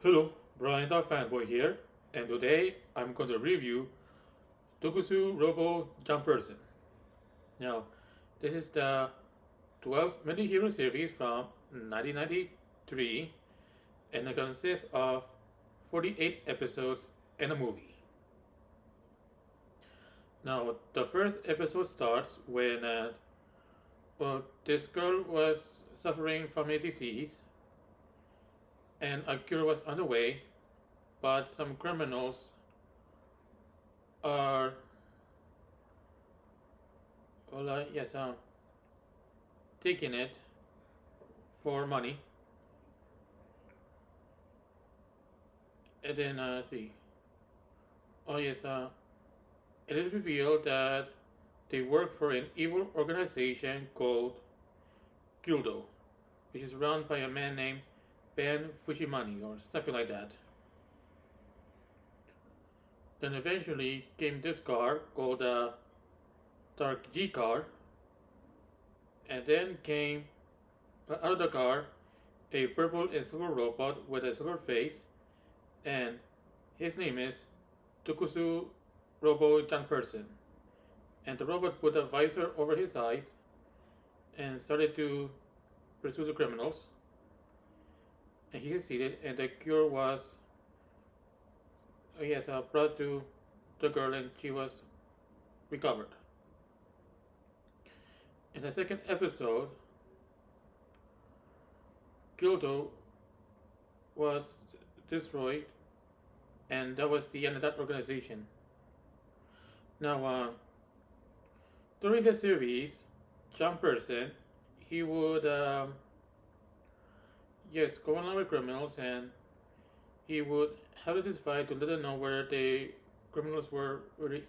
Hello, Brian the Fanboy here, and today I'm going to review Tokusou Robo Janperson. Now, this is the 12th mini-hero series from 1993, and it consists of 48 episodes and a movie. Now, the first episode starts when, this girl was suffering from a disease, and a cure was on the way, but some criminals are taking it for money. And then see, it is revealed that they work for an evil organization called Gildo, which is run by a man named Ben Fushimani or something like that. Then eventually came this car called the Dark G car, and then came out of the car a purple and silver robot with a silver face, and his name is Tokusou Robo Janperson. And the robot put a visor over his eyes and started to pursue the criminals. And he succeeded, and the cure was brought to the girl, and she was recovered. In the second episode, Gildo was destroyed, and that was the end of that organization. Now, during the series, Janperson, he would go along with criminals, and he would have this fight to let them know whether the criminals were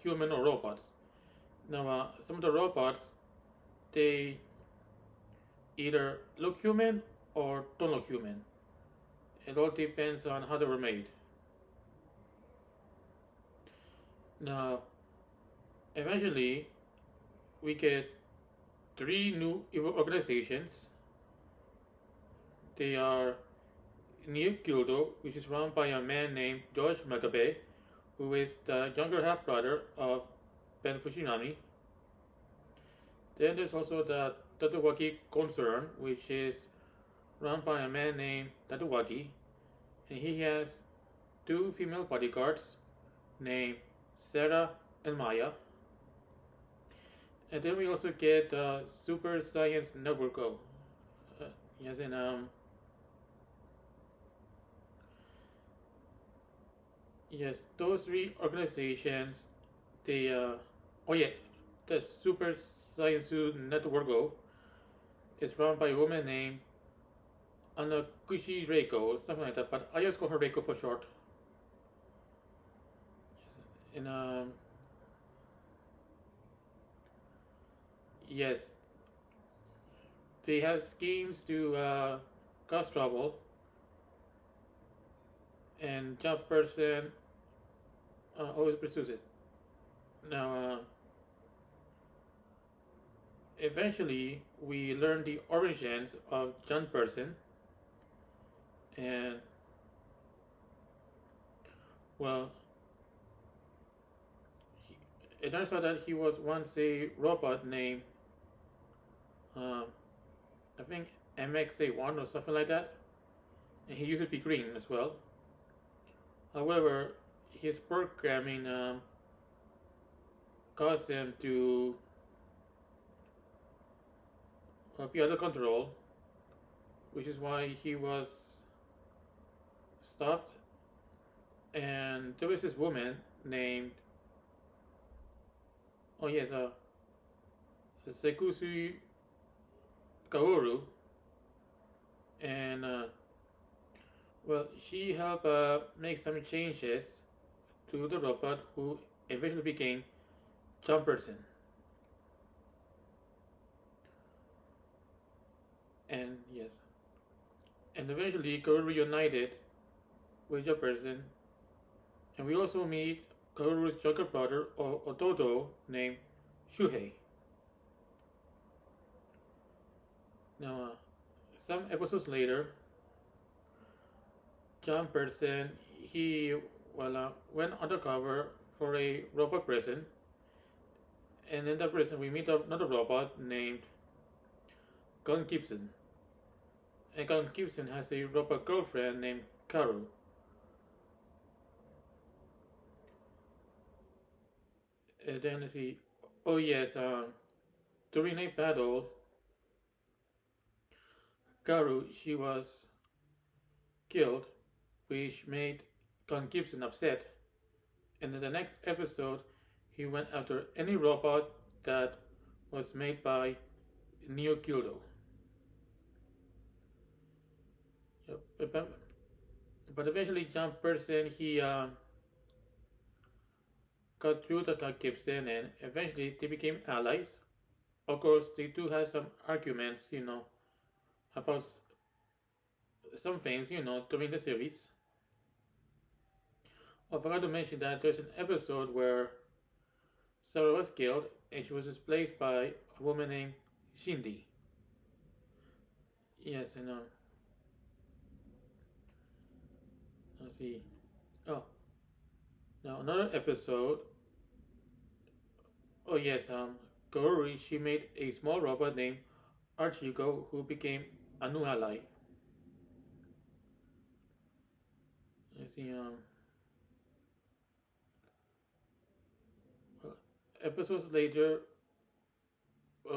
human or robots. Now, some of the robots, they either look human or don't look human. It all depends on how they were made. Now, eventually, we get 3 new evil organizations. They are New Gildo, which is run by a man named George Magabe, who is the younger half-brother of Ben Fushinami. Then there's also the Tatewaki concern, which is run by a man named Tatewaki, and he has 2 female bodyguards named Sarah and Maya. And then we also get the Super Science Network. Those 3 organizations, the Super Science Network is run by a woman named Anakushi Reiko, something like that, but I just call her Reiko for short. And they have schemes to cause trouble, and Janperson always pursues it. Now, eventually, we learn the origins of Janperson, and it turns out that he was once a robot named, I think MXA1 or something like that, and he used to be green as well. However, his programming caused him to be under control, which is why he was stopped. And there was this woman named Sekusu Kaoru, and she helped make some changes to the robot, who eventually became Janperson. And eventually Kaoru reunited with Janperson, and we also meet Kaoru's younger brother, Ototo, named Shuhei. Now, some episodes later, Janperson, he went undercover for a robot prison, and in the prison we meet another robot named Gun Gibson. And Gun Gibson has a robot girlfriend named Karu. And then let's see. Oh yes, during a battle, Karu she was killed, which made Gun Gibson upset. And in the next episode, he went after any robot that was made by Neo Gildo. Yep. But eventually, John Person he got through to Gun Gibson, and eventually they became allies. Of course, they do have some arguments, about some things, during the series. I forgot to mention that there's an episode where Sarah was killed and she was replaced by a woman named Shindy. Yes, and let's see. Oh, now another episode. Oh yes, Goruri she made a small robot named Archigo who became a new ally. Let's see. Episodes later,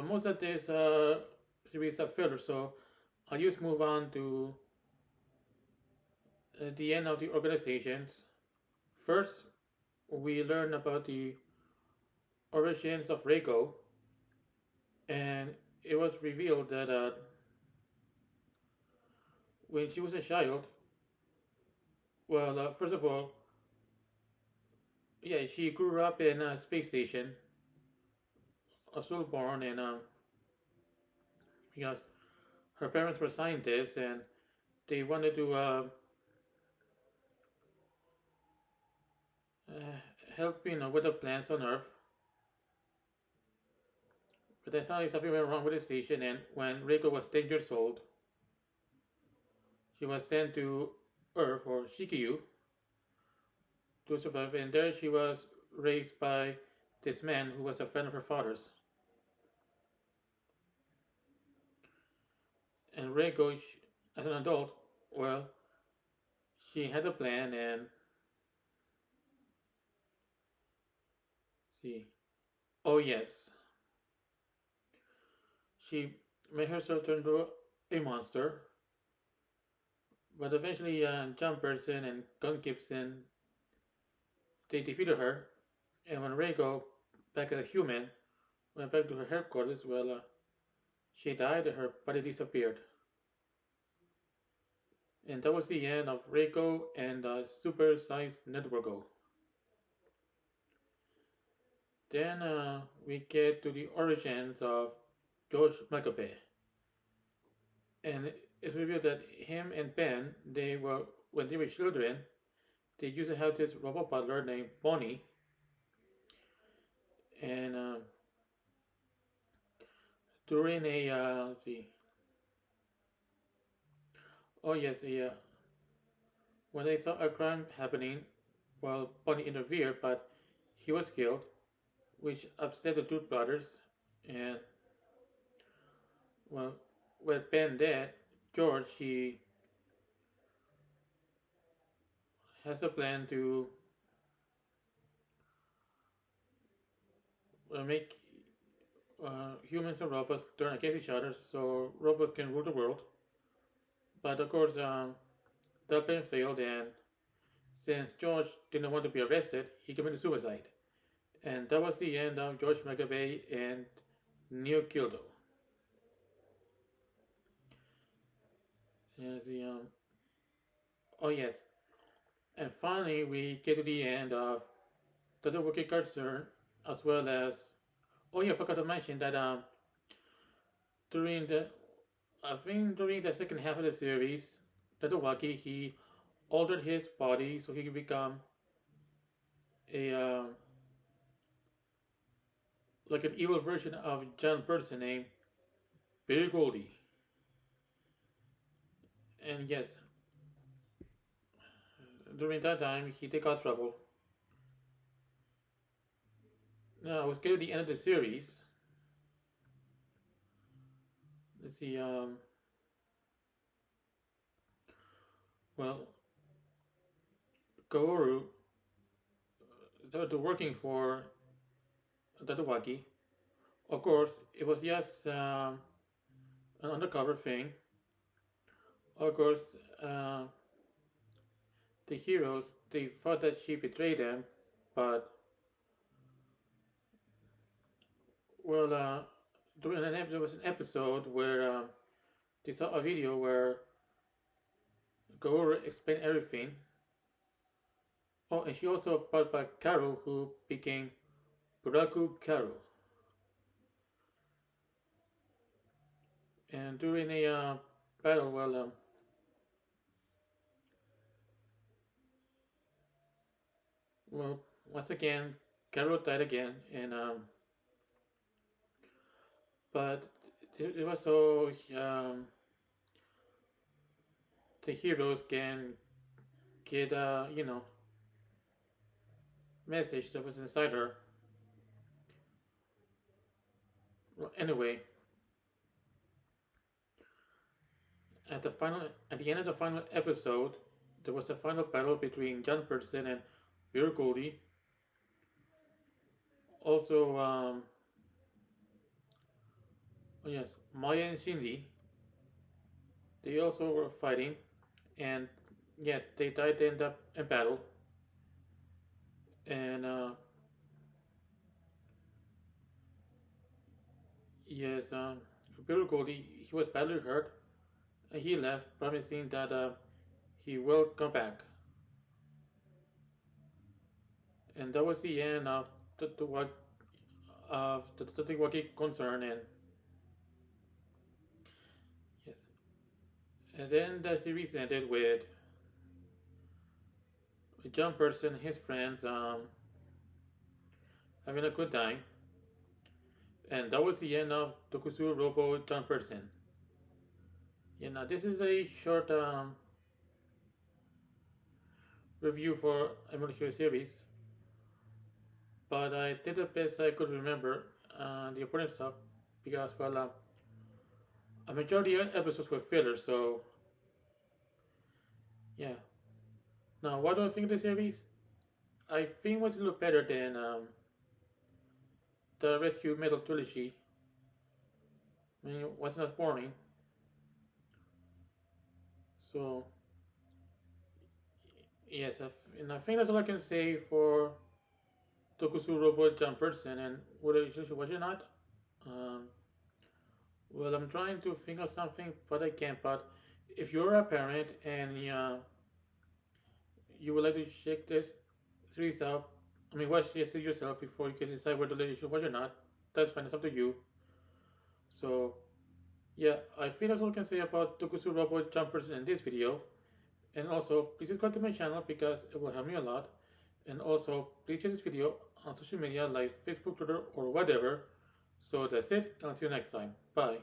most of this series are filler, so I'll just move on to the end of the organizations. First, we learn about the origins of Reiko, and it was revealed that when she was a child, first of all, yeah, she grew up in a space station, also born, and because her parents were scientists and they wanted to help, with the plants on Earth. But then suddenly something went wrong with the station, and when Reiko was 10 years old, she was sent to Earth, or Shikyu, to survive, and there she was raised by this man who was a friend of her father's. And Reiko, as an adult, she had a plan, and see, oh yes, she made herself turn into a monster. But eventually, John Person and Gun Gibson they defeated her, and when Reiko, back as a human, went back to her headquarters, she died and her body disappeared. And that was the end of Reiko and Super Science Networko. Then we get to the origins of George Magabe. And it's revealed that him and Ben, when they were children, they used to have this robot butler named Bonnie. And during a, let's see. Oh yes, when they saw a crime happening, Bonnie interfered, but he was killed, which upset the two brothers. And with Ben dead, George he has a plan to make humans and robots turn against each other, so robots can rule the world. But of course, that plan failed, and since George didn't want to be arrested, he committed suicide. And that was the end of George Magabe and Neo Kildo. As the oh yes, and finally we get to the end of the Working Concern, as well as oh yeah, I forgot to mention that during the I think during the second half of the series, Tadawaki he altered his body so he could become a like an evil version of John Person named Big Goldie. And yes, during that time he did got trouble. Now I was getting to the end of the series. Let's see. Well, Kaoru started working for Tatawaki. Of course, it was just an undercover thing. Of course, the heroes, they thought that she betrayed them, but well, there was an episode where they saw a video where Kaoru explained everything. Oh, and she also brought back Karu, who became Buraku Karu. And during a battle, well, once again, Karu died again, and but it was so the heroes can get message that was inside her. Well, anyway, at the end of the final episode, there was a final battle between Janperson and Pure Goldie. Also, oh yes, Maya and Shindy. They also were fighting, and yeah, they died in battle. And yes, Pure Goldie, he was badly hurt, and he left, promising that he will come back. And that was the end of what of the Tatewaki concern. And yes, and then the series ended with Janperson and his friends having a good time. And that was the end of Tokusou Robo Janperson. Yeah, now this is a short review for Emerald Hero series, but I did the best I could remember the important stuff, because well, a majority of episodes were fillers, so yeah. Now, what do I think of the series? I think it was a little better than the Rescue Metal trilogy. I mean, it wasn't as boring. So yes, and I think that's all I can say for Tokusou Robo Janperson. And whether you should watch it or not, well, I'm trying to think of something, but I can't. But if you're a parent and you would like to check this series out, I mean, watch it yourself before you can decide whether you should watch it or not. That's fine. It's up to you. So yeah, I think that's all I can say about Tokusou Robo Janperson in this video. And also, please subscribe to my channel because it will help me a lot. And also, please share this video on social media like Facebook, Twitter, or whatever. So that's it, and I'll see you next time. Bye.